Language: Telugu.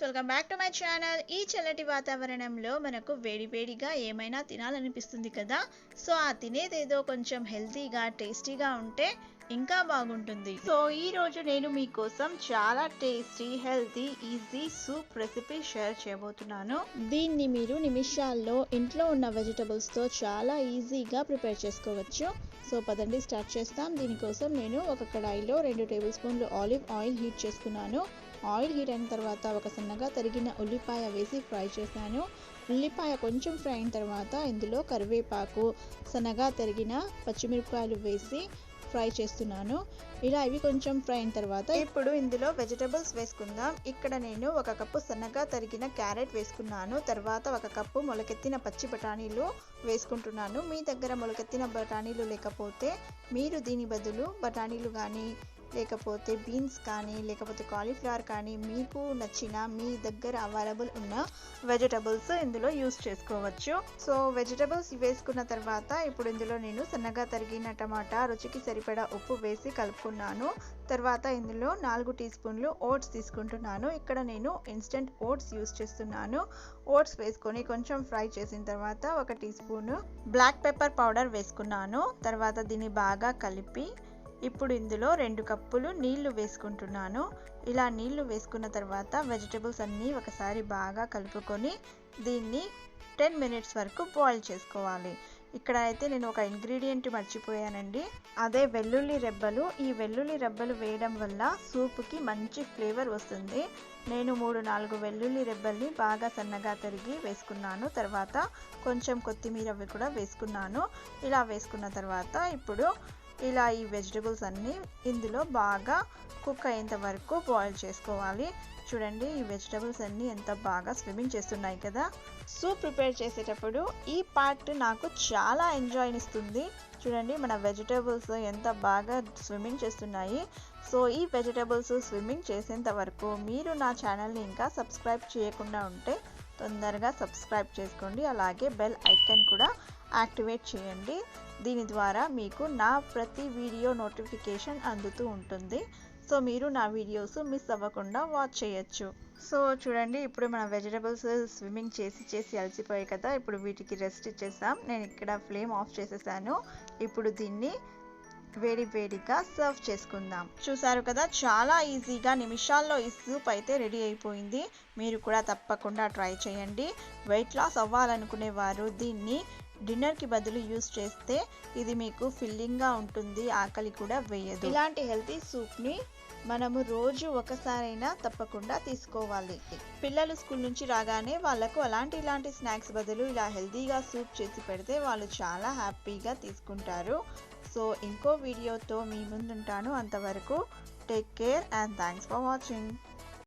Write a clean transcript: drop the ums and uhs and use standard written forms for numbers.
Welcome back to my channel. ఈ చల్లటి వాతావరణంలో మనకు వేడివేడిగా ఏమైనా తినాలనిపిస్తుంది కదా. సో ఆ తినేదేదో కొంచెం హెల్తీగా టేస్టీగా ఉంటే ఇంకా బాగుంటుంది. సో ఈ రోజు నేను మీకోసం చాలా tasty healthy easy soup recipe share చేయబోతున్నాను. దీన్ని మీరు నిమిషాల్లో ఇంట్లో ఉన్న వెజిటబుల్స్తో చాలా ఈజీగా ప్రిపేర్ చేసుకోవచ్చు. సో పదండి స్టార్ట్ చేస్తాం. దీనికోసం నేను ఒక కడాయిలో 2 టేబుల్ స్పూన్లు ఆలివ్ ఆయిల్ హీట్ చేసుకున్నాను. ఆయిల్ హీట్ అయిన తర్వాత ఒక సన్నగా తరిగిన ఉల్లిపాయ వేసి ఫ్రై చేశాను. ఉల్లిపాయ కొంచెం ఫ్రై అయిన తర్వాత ఇందులో కరివేపాకు, సన్నగా తరిగిన పచ్చిమిరపకాయలు వేసి ఫ్రై చేస్తున్నాను. ఇలా ఇవి కొంచెం ఫ్రై అయిన తర్వాత ఇప్పుడు ఇందులో వెజిటబుల్స్ వేసుకుందాం. ఇక్కడ నేను 1 కప్పు సన్నగా తరిగిన క్యారెట్ వేసుకున్నాను. తర్వాత 1 కప్పు మొలకెత్తిన పచ్చి బఠానీలు వేసుకుంటున్నాను. మీ దగ్గర మొలకెత్తిన బఠానీలు లేకపోతే మీరు దీని బదులు బఠానీలు కానీ, లేకపోతే బీన్స్ కానీ, లేకపోతే కాలీఫ్లవర్ కానీ, మీకు నచ్చిన మీ దగ్గర అవైలబుల్ ఉన్న వెజిటబుల్స్ ఇందులో యూస్ చేసుకోవచ్చు. సో వెజిటబుల్స్ వేసుకున్న తర్వాత ఇప్పుడు ఇందులో నేను సన్నగా తరిగిన టమాటా, రుచికి సరిపడా ఉప్పు వేసి కలుపుకున్నాను. తర్వాత ఇందులో 4 టీ స్పూన్లు ఓట్స్ తీసుకుంటున్నాను. ఇక్కడ నేను ఇన్స్టెంట్ ఓట్స్ యూస్ చేస్తున్నాను. ఓట్స్ వేసుకొని కొంచెం ఫ్రై చేసిన తర్వాత 1 teaspoon black pepper powder వేసుకున్నాను. తర్వాత దీన్ని బాగా కలిపి ఇప్పుడు ఇందులో 2 కప్పులు నీళ్లు వేసుకుంటున్నాను. ఇలా నీళ్లు వేసుకున్న తర్వాత వెజిటబుల్స్ అన్నీ ఒకసారి బాగా కలుపుకొని దీన్ని 10 మినిట్స్ వరకు బాయిల్ చేసుకోవాలి. ఇక్కడ అయితే నేను ఒక ఇంగ్రీడియంట్ మర్చిపోయానండి, అదే వెల్లుల్లి రెబ్బలు. ఈ వెల్లుల్లి రెబ్బలు వేయడం వల్ల సూప్కి మంచి ఫ్లేవర్ వస్తుంది. నేను 3-4 వెల్లుల్లి రెబ్బల్ని బాగా సన్నగా తరిగి వేసుకున్నాను. తర్వాత కొంచెం కొత్తిమీర కూడా వేసుకున్నాను. ఇలా వేసుకున్న తర్వాత ఇప్పుడు ఇలా ఈ వెజిటబుల్స్ అన్నీ ఇందులో బాగా కుక్ అయ్యేంత వరకు బాయిల్ చేసుకోవాలి. చూడండి ఈ వెజిటబుల్స్ అన్నీ ఎంత బాగా స్విమ్మింగ్ చేస్తున్నాయి కదా. సూప్ ప్రిపేర్ చేసేటప్పుడు ఈ పార్ట్ నాకు చాలా ఎంజాయ్నిస్తుంది. చూడండి మన వెజిటబుల్స్ ఎంత బాగా స్విమ్మింగ్ చేస్తున్నాయి. సో ఈ వెజిటబుల్స్ స్విమ్మింగ్ చేసేంత వరకు మీరు నా ఛానల్ని ఇంకా సబ్స్క్రైబ్ చేయకుండా ఉంటే తొందరగా సబ్స్క్రైబ్ చేసుకోండి. అలాగే బెల్ ఐకాన్ కూడా యాక్టివేట్ చేయండి. దీని ద్వారా మీకు నా ప్రతి వీడియో నోటిఫికేషన్ అందుతూ ఉంటుంది. సో మీరు నా వీడియోస్ మిస్ అవ్వకుండా వాచ్ చేయొచ్చు. సో చూడండి ఇప్పుడు మన వెజిటబుల్స్ స్విమ్మింగ్ చేసి అలసిపోయాయి కదా. ఇప్పుడు వీటికి రెస్ట్ ఇచ్చేసాం. నేను ఇక్కడ ఫ్లేమ్ ఆఫ్ చేసేసాను. ఇప్పుడు దీన్ని వేడిగా సర్వ్ చేసుకుందాం. చూసారు కదా చాలా ఈజీగా నిమిషాల్లో ఈ సూప్ అయితే రెడీ అయిపోయింది. మీరు కూడా తప్పకుండా ట్రై చేయండి. వెయిట్ లాస్ అవ్వాలనుకునే వారు దీన్ని డిన్నర్కి బదులు యూస్ చేస్తే ఇది మీకు ఫిల్లింగ్గా ఉంటుంది, ఆకలి కూడా వేయదు. ఇలాంటి హెల్తీ సూప్ని మనము రోజు ఒకసారైనా తప్పకుండా తీసుకోవాలి. పిల్లలు స్కూల్ నుంచి రాగానే వాళ్ళకు ఇలాంటి స్నాక్స్ బదులు ఇలా హెల్తీగా సూప్ చేసి పెడితే వాళ్ళు చాలా హ్యాపీగా తీసుకుంటారు. సో ఇంకో వీడియోతో మీ ముందుంటాను. అంతవరకు take care and thanks for watching.